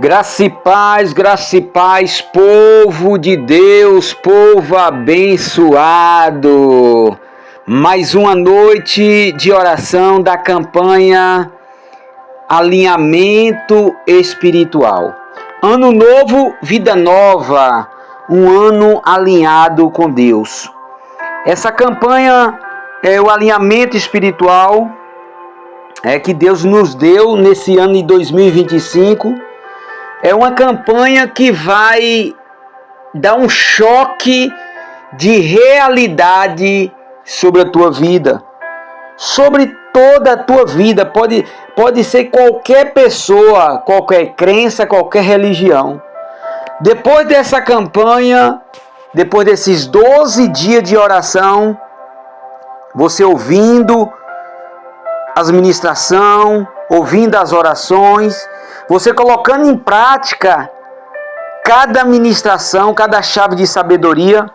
Graça e paz, povo de Deus, povo abençoado. Mais uma noite de oração da campanha Alinhamento Espiritual. Ano novo, vida nova, um ano alinhado com Deus. Essa campanha é o alinhamento espiritual que Deus nos deu nesse ano de 2025. É uma campanha que vai dar um choque de realidade sobre a tua vida, sobre toda a tua vida. Pode ser qualquer pessoa, qualquer crença, qualquer religião. Depois dessa campanha, depois desses 12 dias de oração, você ouvindo as ministrações, ouvindo as orações, você colocando em prática cada ministração, cada chave de sabedoria,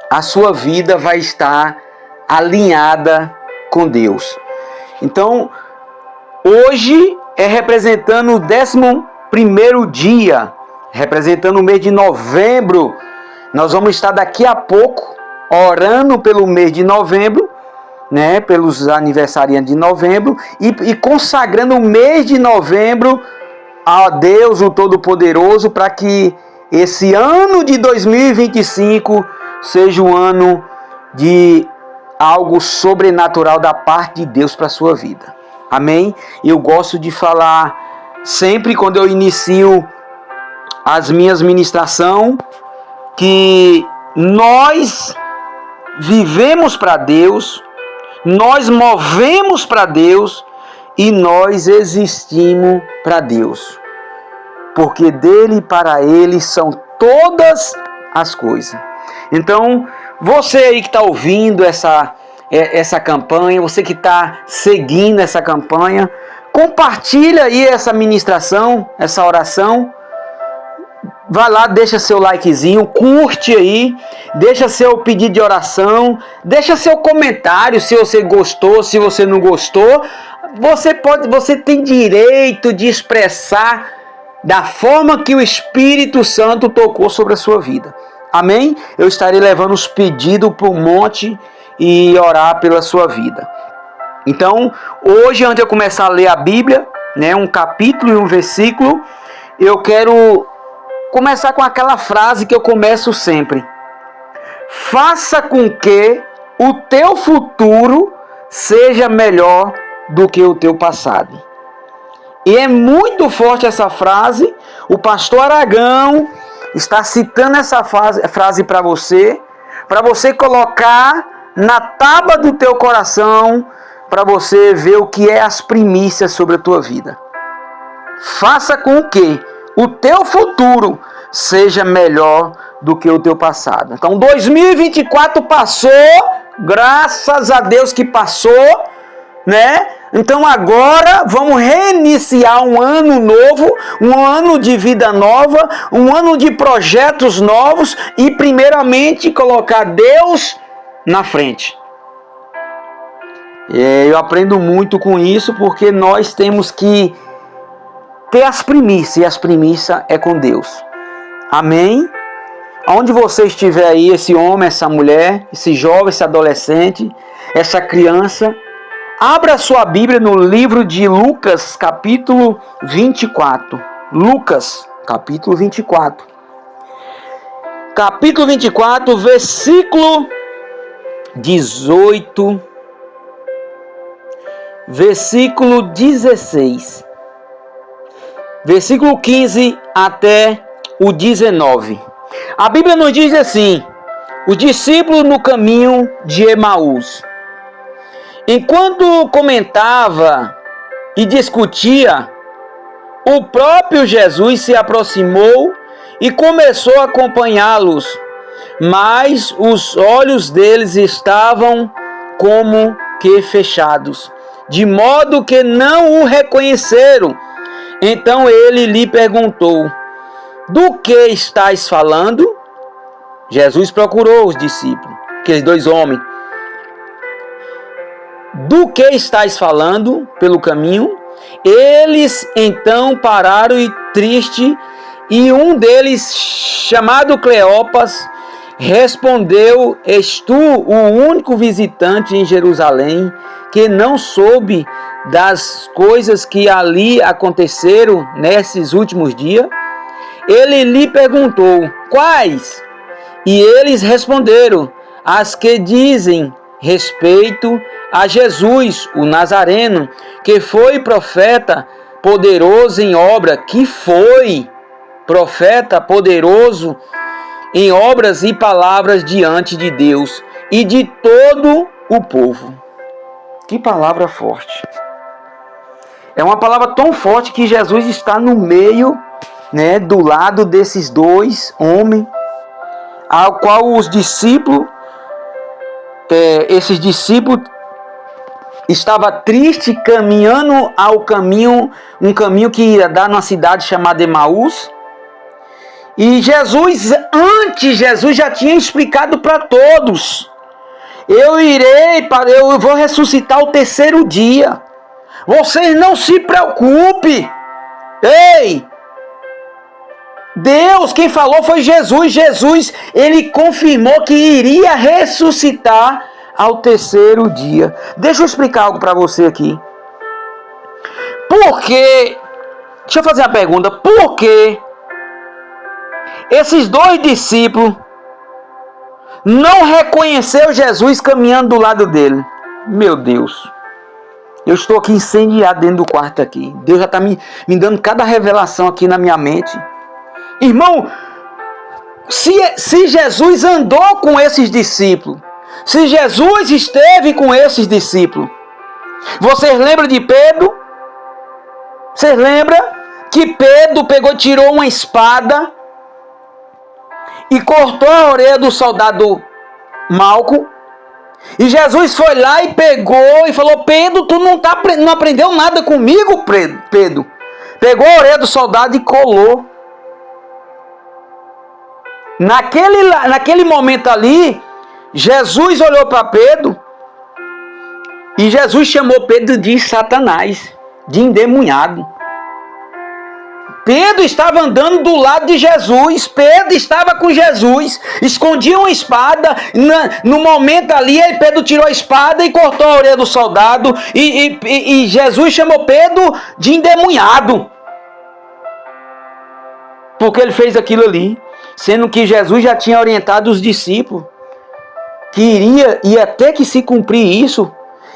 a sua vida vai estar alinhada com Deus. Então, hoje é representando o 11º dia, representando o mês de novembro. Nós vamos estar daqui a pouco orando pelo mês de novembro, pelos aniversariantes de novembro, e consagrando o mês de novembro a Deus, o Todo-Poderoso, para que esse ano de 2025 seja um ano de algo sobrenatural da parte de Deus para a sua vida. Amém? Eu gosto de falar sempre quando eu inicio as minhas ministrações que nós vivemos para Deus, nós movemos para Deus e nós existimos para Deus. Porque dele e para ele são todas as coisas. Então, você aí que está ouvindo essa campanha, você que está seguindo essa campanha, compartilha aí essa ministração, essa oração. Vai lá, deixa seu likezinho, curte aí, deixa seu pedido de oração, deixa seu comentário se você gostou, se você não gostou. Você tem direito de expressar da forma que o Espírito Santo tocou sobre a sua vida. Amém? Eu estarei levando os pedidos para o monte e orar pela sua vida. Então, hoje, antes de eu começar a ler a Bíblia, um capítulo e um versículo, eu quero começar com aquela frase que eu começo sempre. Faça com que o teu futuro seja melhor do que o teu passado. E é muito forte essa frase. O pastor Aragão está citando essa frase para você colocar na tábua do teu coração, para você ver o que é as primícias sobre a tua vida. Faça com que o teu futuro seja melhor do que o teu passado. Então, 2024 passou, graças a Deus que passou, Então agora vamos reiniciar um ano novo, um ano de vida nova, um ano de projetos novos e primeiramente colocar Deus na frente. Eu aprendo muito com isso porque nós temos que ter as primícias, e as primícias é com Deus. Amém? Onde você estiver aí, esse homem, essa mulher, esse jovem, esse adolescente, essa criança, abra sua Bíblia no livro de Lucas, capítulo 24. Lucas, capítulo 24. Capítulo 24, versículo 18, versículo 16. Versículo 15 até o 19. A Bíblia nos diz assim: os discípulos no caminho de Emaús. Enquanto comentava e discutia, o próprio Jesus se aproximou e começou a acompanhá-los, mas os olhos deles estavam como que fechados, de modo que não o reconheceram. Então ele lhe perguntou: do que estás falando? Jesus procurou os discípulos, aqueles dois homens. Do que estás falando pelo caminho? Eles então pararam triste, e um deles, chamado Cleopas, respondeu: És tu o único visitante em Jerusalém que não soube das coisas que ali aconteceram nesses últimos dias? Ele lhe perguntou: Quais? E eles responderam: As que dizem respeito a Jesus, o Nazareno, que foi profeta poderoso em obra, em obras e palavras diante de Deus e de todo o povo. Que palavra forte. É uma palavra tão forte que Jesus está no meio, do lado desses dois homens, ao qual os discípulos, esses discípulos estavam tristes, caminhando um caminho que ia dar numa cidade chamada Emaús. E Jesus já tinha explicado para todos: eu vou ressuscitar o terceiro dia. Vocês não se preocupem. Ei! Deus, quem falou foi Jesus. Jesus, ele confirmou que iria ressuscitar ao terceiro dia. Deixa eu explicar algo para você aqui. Por quê? Deixa eu fazer a pergunta. Por que esses dois discípulos não reconheceram Jesus caminhando do lado dele? Meu Deus. Eu estou aqui incendiado dentro do quarto aqui. Deus já está me dando cada revelação aqui na minha mente. Irmão, se Jesus andou com esses discípulos, se Jesus esteve com esses discípulos, vocês lembram de Pedro? Vocês lembram que Pedro tirou uma espada e cortou a orelha do soldado Malco? E Jesus foi lá e pegou e falou: Pedro, tu não aprendeu nada comigo, Pedro. Pegou a orelha do soldado e colou. Naquele momento ali, Jesus olhou para Pedro e Jesus chamou Pedro de Satanás, de endemoniado. Pedro estava andando do lado de Jesus, Pedro estava com Jesus, escondia uma espada, no momento ali, Pedro tirou a espada e cortou a orelha do soldado, e Jesus chamou Pedro de endemoniado, porque ele fez aquilo ali, sendo que Jesus já tinha orientado os discípulos, que ia ter que se cumprir isso,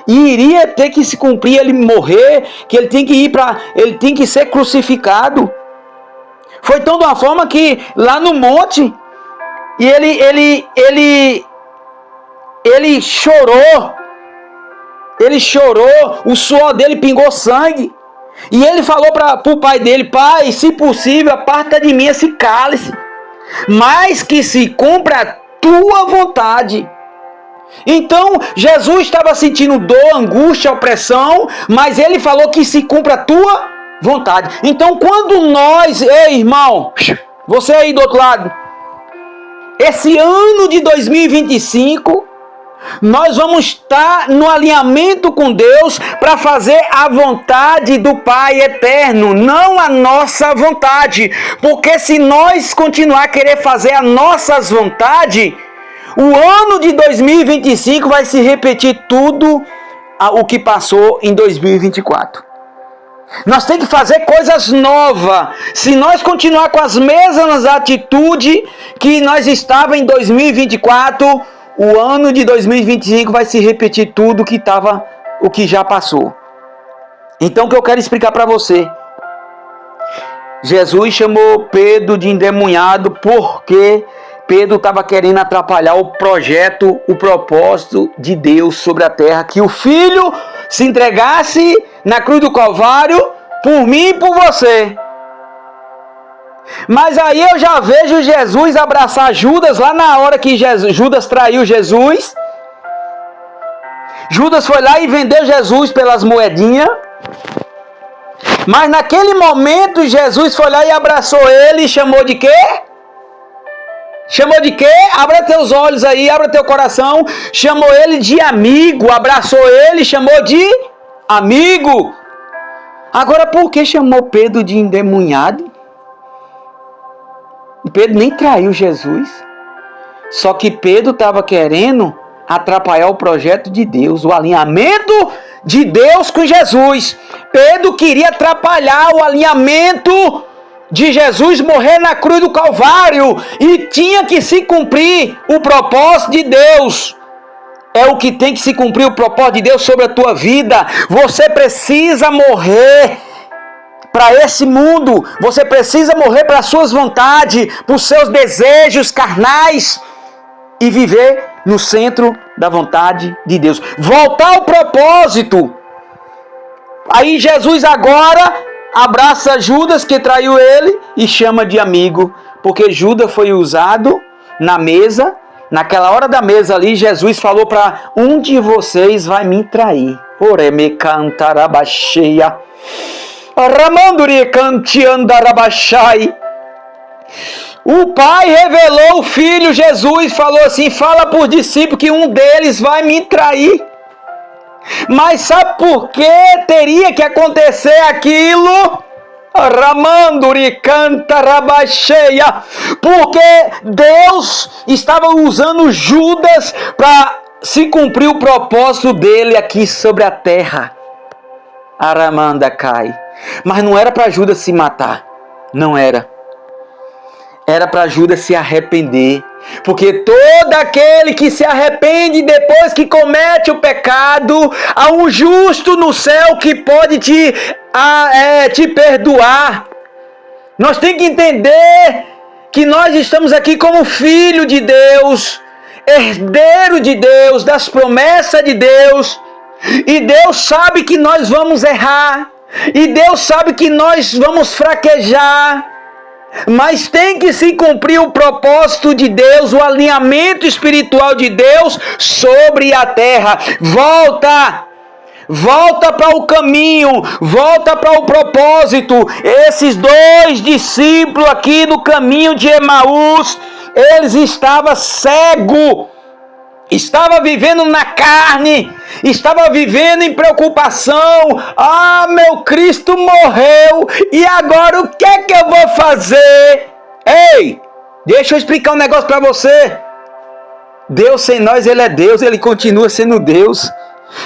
e iria ter que se cumprir ele morrer, que ele tem que ser crucificado. Foi tão de uma forma que lá no monte, e ele chorou, o suor dele pingou sangue, e ele falou para o pai dele: Pai, se possível, aparta de mim esse cálice, mas que se cumpra a tua vontade. Então Jesus estava sentindo dor, angústia, opressão, mas ele falou que se cumpra a tua vontade. Então quando nós, ei irmão, você aí do outro lado, esse ano de 2025, nós vamos estar no alinhamento com Deus para fazer a vontade do Pai eterno, não a nossa vontade, porque se nós continuar a querer fazer as nossas vontades, o ano de 2025 vai se repetir tudo o que passou em 2024. Nós temos que fazer coisas novas. Se nós continuar com as mesmas atitudes que nós estávamos em 2024, o ano de 2025 vai se repetir tudo o que já passou. Então o que eu quero explicar para você: Jesus chamou Pedro de endemoniado porque Pedro estava querendo atrapalhar o projeto, o propósito de Deus sobre a terra, que o Filho se entregasse na cruz do Calvário por mim e por você. Mas aí eu já vejo Jesus abraçar Judas, lá na hora que Judas traiu Jesus. Judas foi lá e vendeu Jesus pelas moedinhas. Mas naquele momento Jesus foi lá e abraçou ele e chamou de quê? Chamou de quê? Abra teus olhos aí, abra teu coração. Chamou ele de amigo, abraçou ele, chamou de amigo. Agora, por que chamou Pedro de endemoniado? Pedro nem traiu Jesus. Só que Pedro estava querendo atrapalhar o projeto de Deus, o alinhamento de Deus com Jesus. Pedro queria atrapalhar o alinhamento de Jesus morrer na cruz do Calvário, e tinha que se cumprir o propósito de Deus. É o que tem que se cumprir, o propósito de Deus sobre a tua vida. Você precisa morrer para esse mundo. Você precisa morrer para as suas vontades, para os seus desejos carnais, e viver no centro da vontade de Deus. Voltar ao propósito. Aí Jesus agora abraça Judas, que traiu ele, e chama de amigo, porque Judas foi usado na mesa. Naquela hora da mesa ali, Jesus falou para um de vocês vai me trair. Oreme cantarabacheia. Ramanduri cantiandarabachai. O Pai revelou o Filho Jesus, falou assim, fala para os discípulos que um deles vai me trair. Mas sabe por que teria que acontecer aquilo? Ramanduri cantarabacheia. Porque Deus estava usando Judas para se cumprir o propósito dele aqui sobre a terra. Aramanda cai. Mas não era para Judas se matar. Não era. Era para Judas se arrepender. Porque todo aquele que se arrepende depois que comete o pecado, há um justo no céu que pode te perdoar. Nós temos que entender que nós estamos aqui como filho de Deus, herdeiro de Deus, das promessas de Deus. E Deus sabe que nós vamos errar. E Deus sabe que nós vamos fraquejar. Mas tem que se cumprir o propósito de Deus, o alinhamento espiritual de Deus sobre a terra. Volta para o caminho, volta para o propósito. Esses dois discípulos aqui no caminho de Emaús, eles estavam cegos. Estava vivendo na carne, estava vivendo em preocupação. Ah, meu Cristo morreu, e agora o que é que eu vou fazer? Ei, deixa eu explicar um negócio para você. Deus sem nós, Ele é Deus, Ele continua sendo Deus.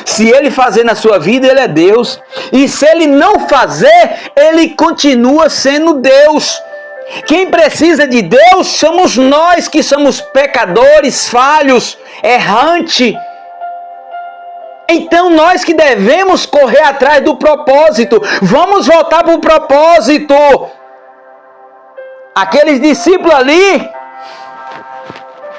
Se Ele fazer na sua vida, Ele é Deus. E se Ele não fazer, Ele continua sendo Deus. Quem precisa de Deus somos nós, que somos pecadores, falhos, errantes. Então nós que devemos correr atrás do propósito. Vamos voltar para o propósito. Aqueles discípulos ali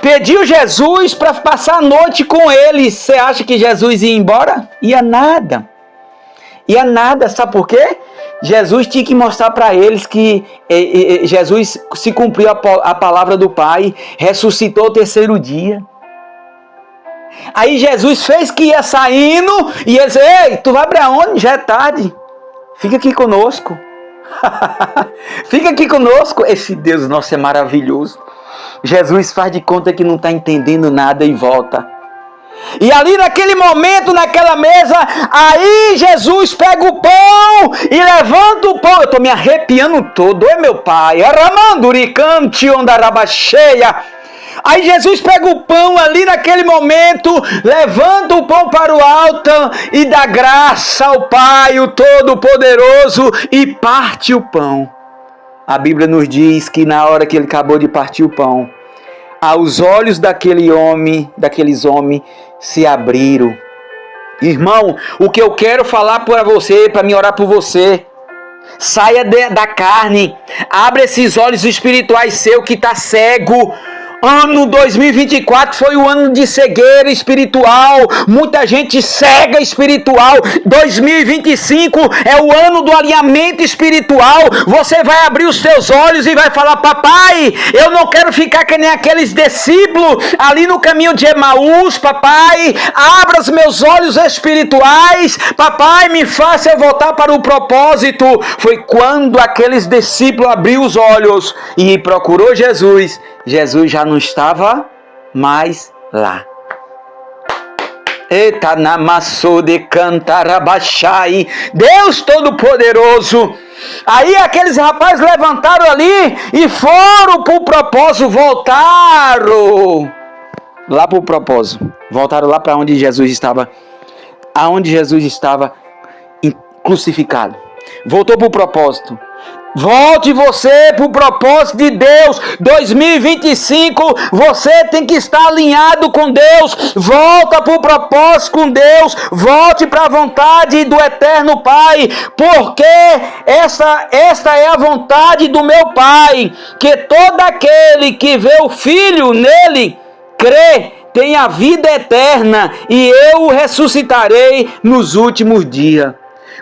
pediu Jesus para passar a noite com eles. Você acha que Jesus ia embora? Ia nada. Ia nada, sabe por quê? Jesus tinha que mostrar para eles que Jesus se cumpriu a palavra do Pai, ressuscitou o terceiro dia. Aí Jesus fez que ia saindo e eles, ei, tu vai para onde? Já é tarde. Fica aqui conosco. Fica aqui conosco. Esse Deus nosso é maravilhoso. Jesus faz de conta que não está entendendo nada e volta. E ali naquele momento, naquela mesa, aí Jesus pega o pão e levanta o pão. Eu estou me arrepiando todo, é meu Pai. Aí Jesus pega o pão ali naquele momento, levanta o pão para o alto e dá graça ao Pai, o Todo-Poderoso, e parte o pão. A Bíblia nos diz que na hora que ele acabou de partir o pão, aos olhos daqueles homens se abriram. Irmão, o que eu quero falar para você, para me orar por você, saia da carne, abre esses olhos espirituais seu que está cego. Ano 2024 foi o ano de cegueira espiritual, muita gente cega espiritual. 2025 é o ano do alinhamento espiritual. Você vai abrir os seus olhos e vai falar: papai, eu não quero ficar que nem aqueles discípulos ali no caminho de Emaús. Papai, abra os meus olhos espirituais. Papai, me faça eu voltar para o propósito. Foi quando aqueles discípulos abriram os olhos e procurou Jesus. Jesus já não estava mais lá. Eita namassou de cantarabachai. Deus Todo-Poderoso. Aí aqueles rapazes levantaram ali e foram para o propósito, voltaram lá para o propósito. Voltaram lá para onde Jesus estava, aonde Jesus estava crucificado. Voltou para o propósito. Volte você para o propósito de Deus. 2025, você tem que estar alinhado com Deus. Volta para o propósito com Deus. Volte para a vontade do Eterno Pai. Porque esta é a vontade do meu Pai. Que todo aquele que vê o Filho nele, crê, tem a vida eterna. E eu o ressuscitarei nos últimos dias.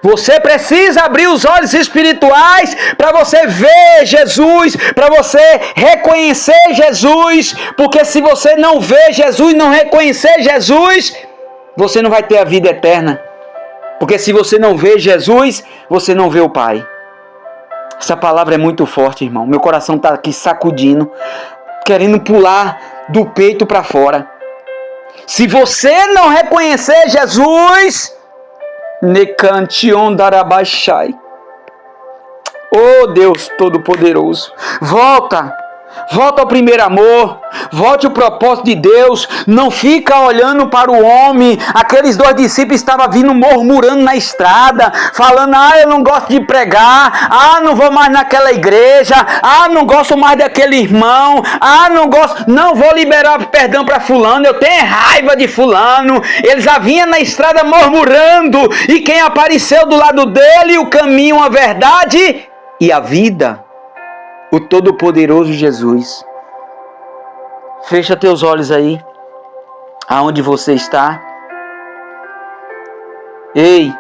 Você precisa abrir os olhos espirituais para você ver Jesus, para você reconhecer Jesus, porque se você não vê Jesus, não reconhecer Jesus, você não vai ter a vida eterna. Porque se você não vê Jesus, você não vê o Pai. Essa palavra é muito forte, irmão. Meu coração está aqui sacudindo, querendo pular do peito para fora. Se você não reconhecer Jesus, Necantion darabachai. Oh Deus Todo-Poderoso, volta ao primeiro amor, volte ao propósito de Deus, não fica olhando para o homem. Aqueles 2 discípulos estavam vindo murmurando na estrada, falando, eu não gosto de pregar, não vou mais naquela igreja, não gosto mais daquele irmão, não vou liberar perdão para fulano, eu tenho raiva de fulano. Eles já vinham na estrada murmurando, e quem apareceu do lado dele, o caminho, a verdade e a vida, o Todo-Poderoso Jesus. Fecha teus olhos aí, aonde você está. Ei,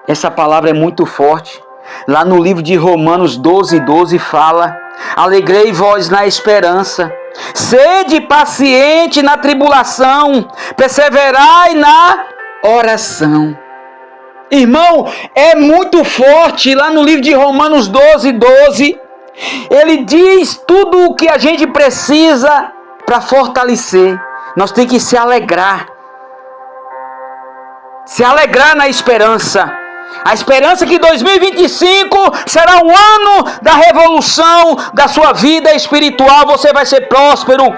essa palavra é muito forte. Lá no livro de Romanos 12:12 fala: alegrei-vos na esperança, sede paciente na tribulação, perseverai na oração. Irmão, é muito forte. Lá no livro de Romanos 12:12, ele diz tudo o que a gente precisa para fortalecer. Nós temos que se alegrar na esperança. A esperança que 2025 será o ano da revolução da sua vida espiritual. Você vai ser próspero.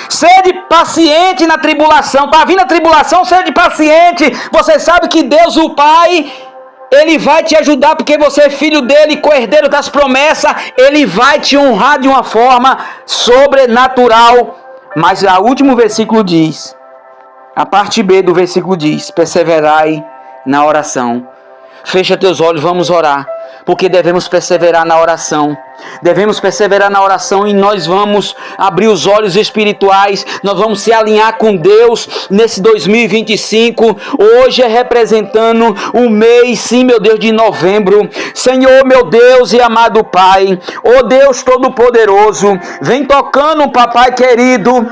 Sede paciente na tribulação. Para vir na tribulação, sede paciente. Você sabe que Deus, o Pai, Ele vai te ajudar, porque você é filho dele, co-herdeiro das promessas. Ele vai te honrar de uma forma sobrenatural. Mas o último versículo diz, a parte B do versículo diz: perseverai na oração. Fecha teus olhos, vamos orar, porque devemos perseverar na oração. Devemos perseverar na oração, e nós vamos abrir os olhos espirituais. Nós vamos se alinhar com Deus nesse 2025. Hoje é representando o mês, sim, meu Deus, de novembro. Senhor, meu Deus e amado Pai, ó Deus Todo-Poderoso, vem tocando, papai querido,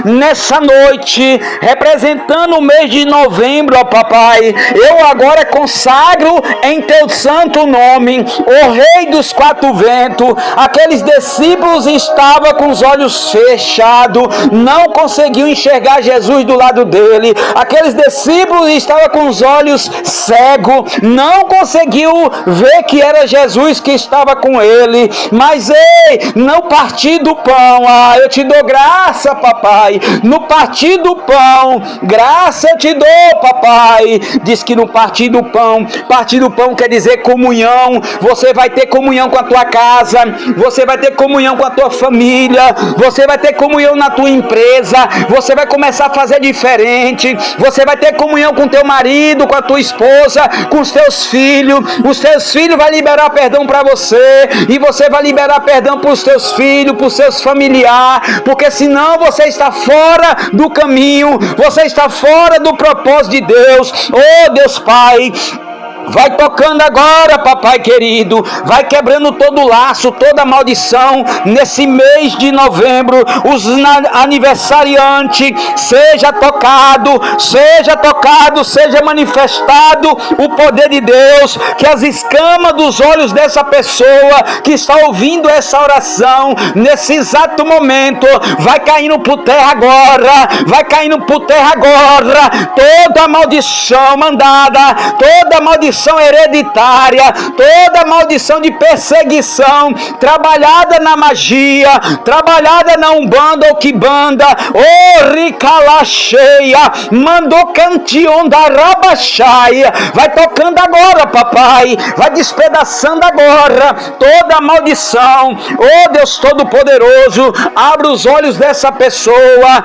nessa noite, representando o mês de novembro, ó papai. Eu agora consagro em teu santo nome, o Rei dos 4 ventos. Aqueles discípulos estavam com os olhos fechados, não conseguiam enxergar Jesus do lado dele. Aqueles discípulos estavam com os olhos cegos, não conseguiam ver que era Jesus que estava com ele. Mas ei, no partir do pão, eu te dou graça, papai. No partir do pão, graça eu te dou, papai. Diz que no partir do pão quer dizer comunhão. Você vai ter comunhão com a tua casa, você vai ter comunhão com a tua família, você vai ter comunhão na tua empresa, você vai começar a fazer diferente, você vai ter comunhão com teu marido, com a tua esposa, com os teus filhos vão liberar perdão para você, e você vai liberar perdão para os teus filhos, para os seus familiares, porque senão você está fora do caminho, você está fora do propósito de Deus. Oh Deus Pai, Vai tocando agora, papai querido. Vai quebrando todo laço, toda maldição. Nesse mês de novembro, os aniversariantes, seja tocado, seja manifestado o poder de Deus. Que as escamas dos olhos dessa pessoa que está ouvindo essa oração, nesse exato momento, vai caindo por terra agora. Vai caindo por terra agora. Toda maldição mandada, toda maldição hereditária, toda maldição de perseguição, trabalhada na magia, trabalhada na umbanda ou quibanda, ricalacheia, mandou cantion da rabachaia, vai tocando agora, papai, vai despedaçando agora toda maldição. Deus Todo-Poderoso, abre os olhos dessa pessoa.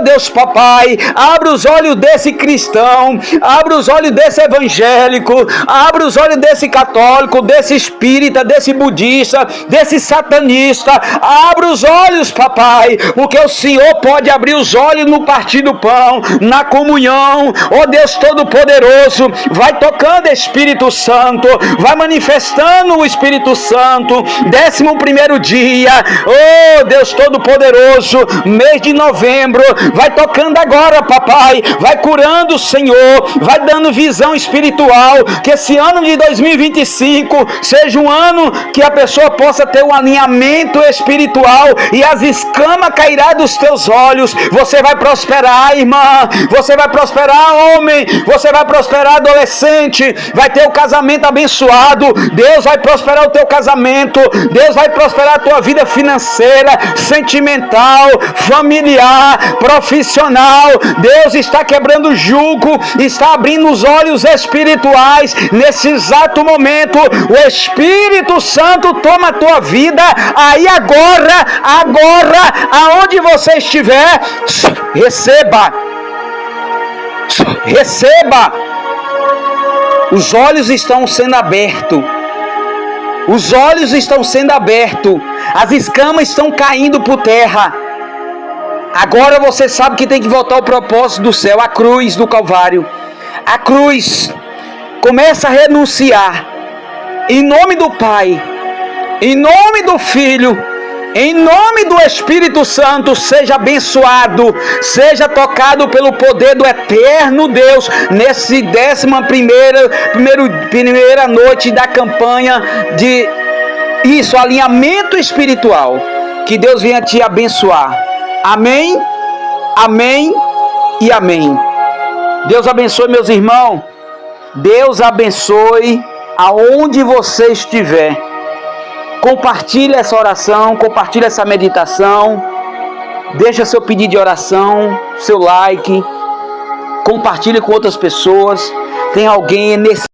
Deus, papai, abre os olhos desse cristão, abre os olhos desse evangélico, abre os olhos desse católico, desse espírita, desse budista, desse satanista. Abre os olhos, papai, porque o Senhor pode abrir os olhos no partir do pão, na comunhão. Deus Todo-Poderoso, vai tocando, Espírito Santo, vai manifestando o Espírito Santo. 11º dia, Deus Todo-Poderoso, mês de novembro, vai tocando agora, papai, vai curando, Senhor, vai dando visão espiritual. Que esse ano de 2025 seja um ano que a pessoa possa ter um alinhamento espiritual e as escamas cairão dos teus olhos. Você vai prosperar, irmã, você vai prosperar, homem, você vai prosperar, adolescente, vai ter o casamento abençoado. Deus vai prosperar o teu casamento, Deus vai prosperar a tua vida financeira, sentimental, familiar, profissional. Deus está quebrando o jugo, está abrindo os olhos espirituais. Nesse exato momento, o Espírito Santo toma a tua vida. Aí agora, aonde você estiver, receba. Os olhos estão sendo abertos. Os olhos estão sendo abertos. As escamas estão caindo por terra. Agora você sabe que tem que voltar ao propósito do céu, a cruz do Calvário. A cruz. Começa a renunciar. Em nome do Pai, em nome do Filho, em nome do Espírito Santo, seja abençoado, seja tocado pelo poder do eterno Deus, nesse 11ª noite da campanha de alinhamento espiritual. Que Deus venha te abençoar. Amém, amém e amém. Deus abençoe, meus irmãos. Deus abençoe aonde você estiver. Compartilhe essa oração, compartilhe essa meditação. Deixa seu pedido de oração, seu like. Compartilhe com outras pessoas. Tem alguém nesse